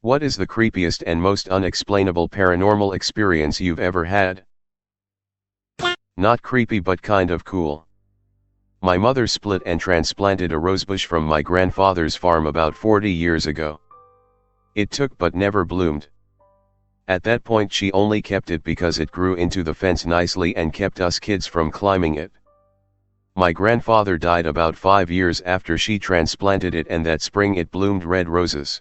What is the creepiest and most unexplainable paranormal experience you've ever had? Not creepy but kind of cool. My mother split and transplanted a rosebush from my grandfather's farm about 40 years ago. It took but never bloomed. At that point she only kept it because it grew into the fence nicely and kept us kids from climbing it. My grandfather died about 5 years after she transplanted it, and that spring it bloomed red roses.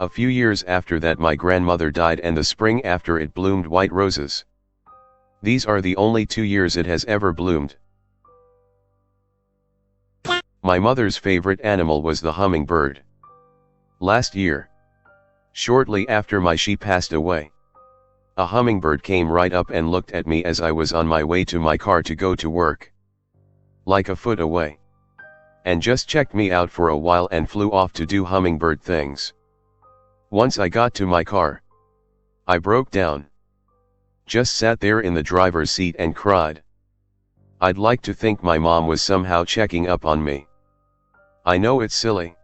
A few years after that my grandmother died, and the spring after it bloomed white roses. These are the only 2 years it has ever bloomed. My mother's favorite animal was the hummingbird. Last year, shortly after she passed away, a hummingbird came right up and looked at me as I was on my way to my car to go to work, like a foot away, and just checked me out for a while and flew off to do hummingbird things. Once I got to my car, I broke down. Just sat there in the driver's seat and cried. I'd like to think my mom was somehow checking up on me. I know it's silly,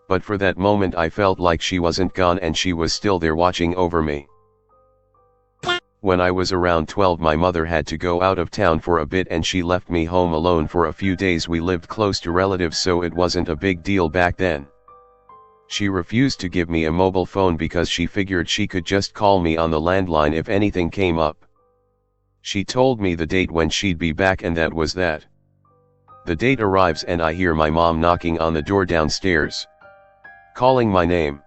but for that moment I felt like she wasn't gone and she was still there watching over me. When I was around 12, my mother had to go out of town for a bit and she left me home alone for a few days. We lived close to relatives, so it wasn't a big deal back then. She refused to give me a mobile phone because she figured she could just call me on the landline if anything came up. She told me the date when she'd be back, and that was that. The date arrives and I hear my mom knocking on the door downstairs, calling my name.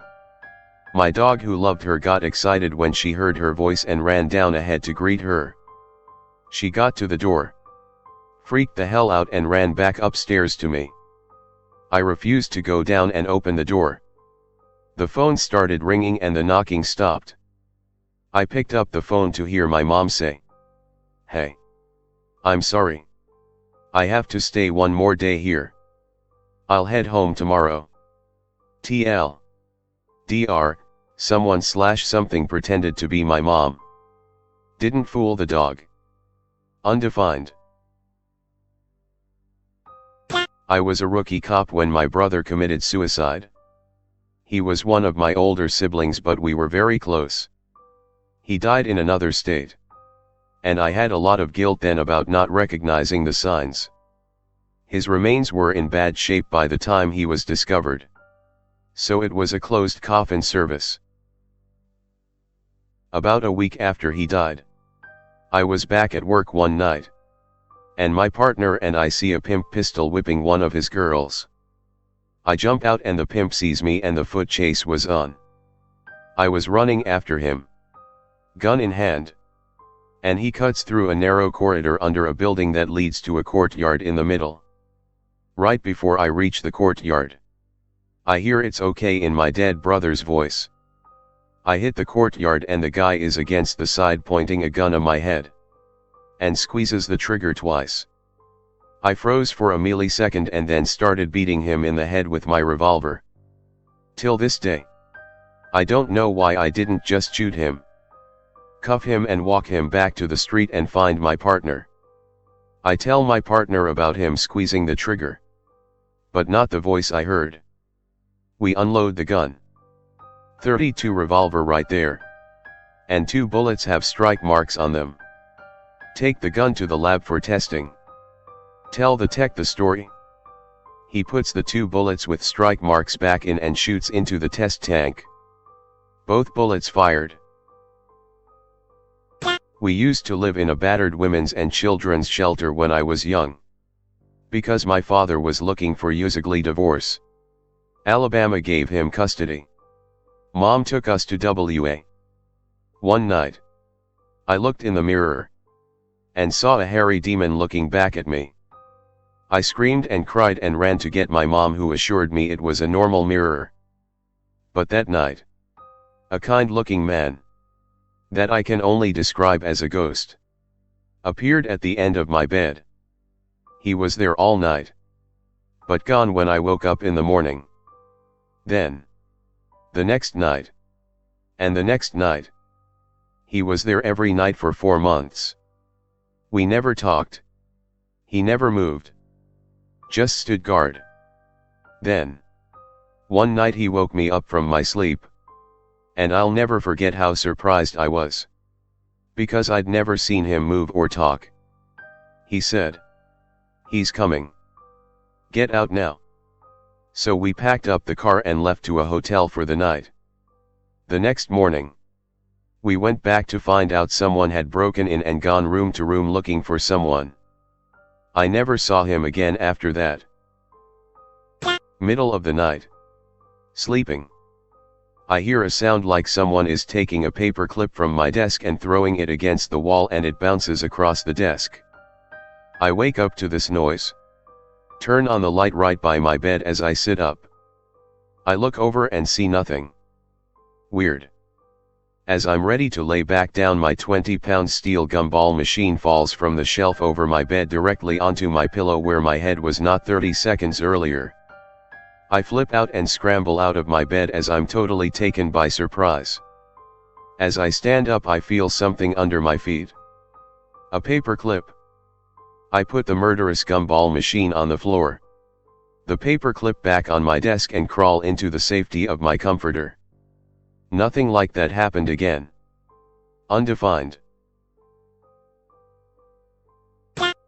My dog, who loved her, got excited when she heard her voice and ran down ahead to greet her. She got to the door, freaked the hell out, and ran back upstairs to me. I refused to go down and open the door. The phone started ringing and the knocking stopped. I picked up the phone to hear my mom say, "Hey, I'm sorry. I have to stay one more day here. I'll head home tomorrow." TLDR, someone/something pretended to be my mom. Didn't fool the dog. Undefined. I was a rookie cop when my brother committed suicide. He was one of my older siblings, but we were very close. He died in another state, and I had a lot of guilt then about not recognizing the signs. His remains were in bad shape by the time he was discovered, so it was a closed coffin service. About a week after he died, I was back at work one night, and my partner and I see a pimp pistol whipping one of his girls. I jump out and the pimp sees me and the foot chase was on. I was running after him, gun in hand, and he cuts through a narrow corridor under a building that leads to a courtyard in the middle. Right before I reach the courtyard, I hear "It's okay" in my dead brother's voice. I hit the courtyard and the guy is against the side pointing a gun at my head, and squeezes the trigger twice. I froze for a millisecond and then started beating him in the head with my revolver. Till this day, I don't know why I didn't just shoot him, cuff him and walk him back to the street and find my partner. I tell my partner about him squeezing the trigger, but not the voice I heard. We unload the gun. .32 revolver right there, and 2 bullets have strike marks on them. Take the gun to the lab for testing. Tell the tech the story. He puts the 2 bullets with strike marks back in and shoots into the test tank. Both bullets fired. We used to live in a battered women's and children's shelter when I was young, because my father was looking for ugly divorce. Alabama gave him custody. Mom took us to WA. One night, I looked in the mirror and saw a hairy demon looking back at me. I screamed and cried and ran to get my mom, who assured me it was a normal mirror. But that night, a kind-looking man, that I can only describe as a ghost, appeared at the end of my bed. He was there all night, but gone when I woke up in the morning. Then, the next night, and the next night. He was there every night for 4 months. We never talked. He never moved. Just stood guard. Then, one night he woke me up from my sleep. And I'll never forget how surprised I was. Because I'd never seen him move or talk. He said, "He's coming. Get out now." So we packed up the car and left to a hotel for the night. The next morning, we went back to find out someone had broken in and gone room to room looking for someone. I never saw him again after that. Middle of the night. Sleeping. I hear a sound like someone is taking a paper clip from my desk and throwing it against the wall, and it bounces across the desk. I wake up to this noise. Turn on the light right by my bed as I sit up. I look over and see nothing. Weird. As I'm ready to lay back down, my 20-pound steel gumball machine falls from the shelf over my bed directly onto my pillow where my head was not 30 seconds earlier. I flip out and scramble out of my bed as I'm totally taken by surprise. As I stand up, I feel something under my feet. A paper clip. I put the murderous gumball machine on the floor, the paper clip back on my desk, and crawl into the safety of my comforter. Nothing like that happened again. Undefined.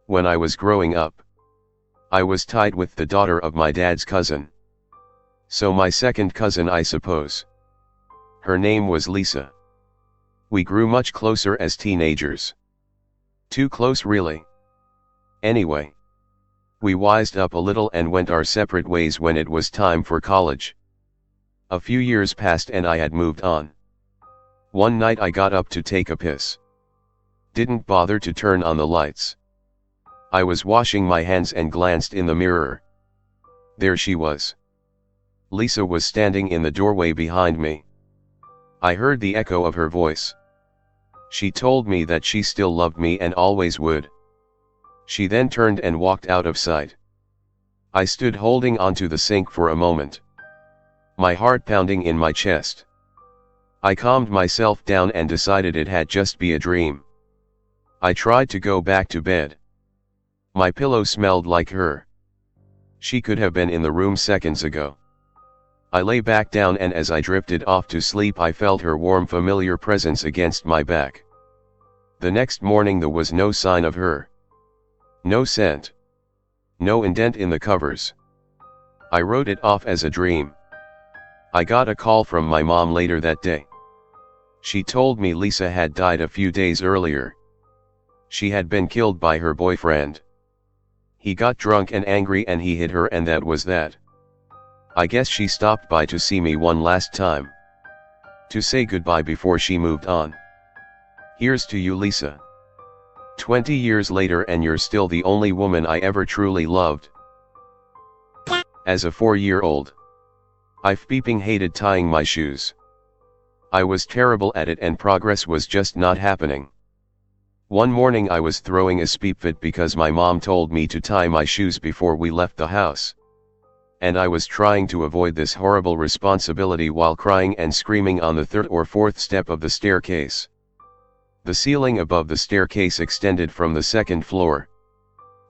When I was growing up, I was tied with the daughter of my dad's cousin. So my second cousin, I suppose. Her name was Lisa. We grew much closer as teenagers. Too close, really. Anyway, we wised up a little and went our separate ways when it was time for college. A few years passed and I had moved on. One night I got up to take a piss. Didn't bother to turn on the lights. I was washing my hands and glanced in the mirror. There she was. Lisa was standing in the doorway behind me. I heard the echo of her voice. She told me that she still loved me and always would. She then turned and walked out of sight. I stood holding onto the sink for a moment, my heart pounding in my chest. I calmed myself down and decided it had just be a dream. I tried to go back to bed. My pillow smelled like her. She could have been in the room seconds ago. I lay back down, and as I drifted off to sleep, I felt her warm, familiar presence against my back. The next morning there was no sign of her. No scent. No indent in the covers. I wrote it off as a dream. I got a call from my mom later that day. She told me Lisa had died a few days earlier. She had been killed by her boyfriend. He got drunk and angry and he hit her, and that was that. I guess she stopped by to see me one last time, to say goodbye before she moved on. Here's to you, Lisa. 20 years later and you're still the only woman I ever truly loved. As a 4-year-old, I've beeping hated tying my shoes. I was terrible at it and progress was just not happening. One morning I was throwing a speep fit because my mom told me to tie my shoes before we left the house. And I was trying to avoid this horrible responsibility while crying and screaming on the 3rd or 4th step of the staircase. The ceiling above the staircase extended from the 2nd floor,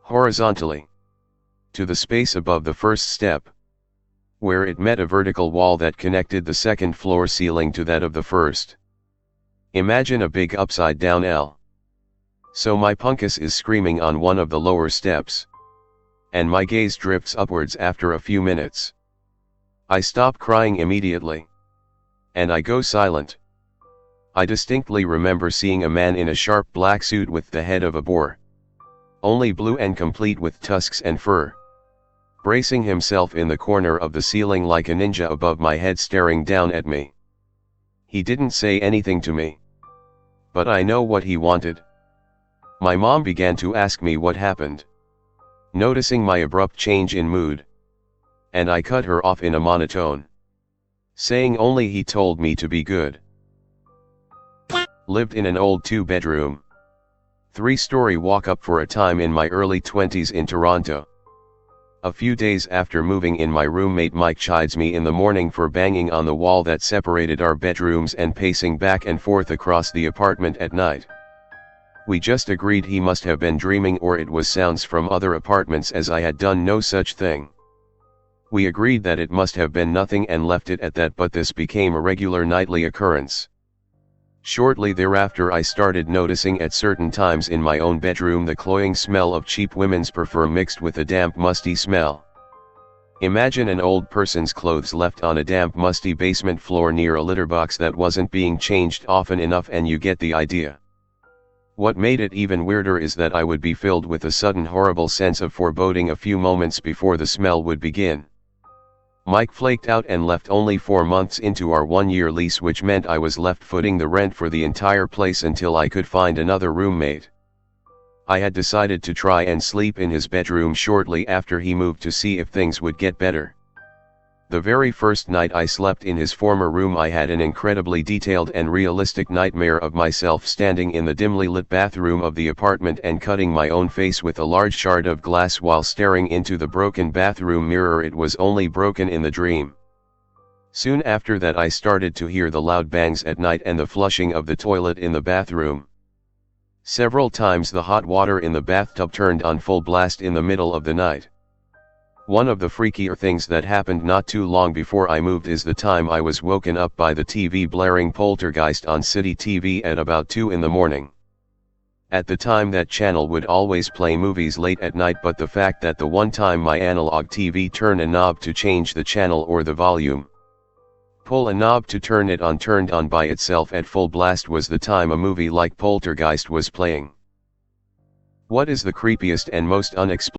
horizontally, to the space above the 1st step, where it met a vertical wall that connected the 2nd floor ceiling to that of the 1st. Imagine a big upside down L. So my punkus is screaming on one of the lower steps, and my gaze drifts upwards after a few minutes. I stop crying immediately, and I go silent. I distinctly remember seeing a man in a sharp black suit with the head of a boar, only blue and complete with tusks and fur, bracing himself in the corner of the ceiling like a ninja above my head, staring down at me. He didn't say anything to me, but I know what he wanted. My mom began to ask me what happened, noticing my abrupt change in mood, and I cut her off in a monotone, saying only he told me to be good. Lived in an old 2-bedroom, 3-story walk-up for a time in my early 20s in Toronto. A few days after moving in, my roommate Mike chides me in the morning for banging on the wall that separated our bedrooms and pacing back and forth across the apartment at night. We just agreed he must have been dreaming or it was sounds from other apartments as I had done no such thing. We agreed that it must have been nothing and left it at that, but this became a regular nightly occurrence. Shortly thereafter I started noticing at certain times in my own bedroom the cloying smell of cheap women's perfume mixed with a damp musty smell. Imagine an old person's clothes left on a damp musty basement floor near a litter box that wasn't being changed often enough, and you get the idea. What made it even weirder is that I would be filled with a sudden horrible sense of foreboding a few moments before the smell would begin. Mike flaked out and left only 4 months into our 1-year lease, which meant I was left footing the rent for the entire place until I could find another roommate. I had decided to try and sleep in his bedroom shortly after he moved to see if things would get better. The very first night I slept in his former room, I had an incredibly detailed and realistic nightmare of myself standing in the dimly lit bathroom of the apartment and cutting my own face with a large shard of glass while staring into the broken bathroom mirror. It was only broken in the dream. Soon after that I started to hear the loud bangs at night and the flushing of the toilet in the bathroom. Several times the hot water in the bathtub turned on full blast in the middle of the night. One of the freakier things that happened not too long before I moved is the time I was woken up by the TV blaring Poltergeist on City TV at about 2 in the morning. At the time that channel would always play movies late at night, but the fact that the one time my analog TV turned a knob to change the channel or the volume, pull a knob to turn it on, turned on by itself at full blast, was the time a movie like Poltergeist was playing. What is the creepiest and most unexplainable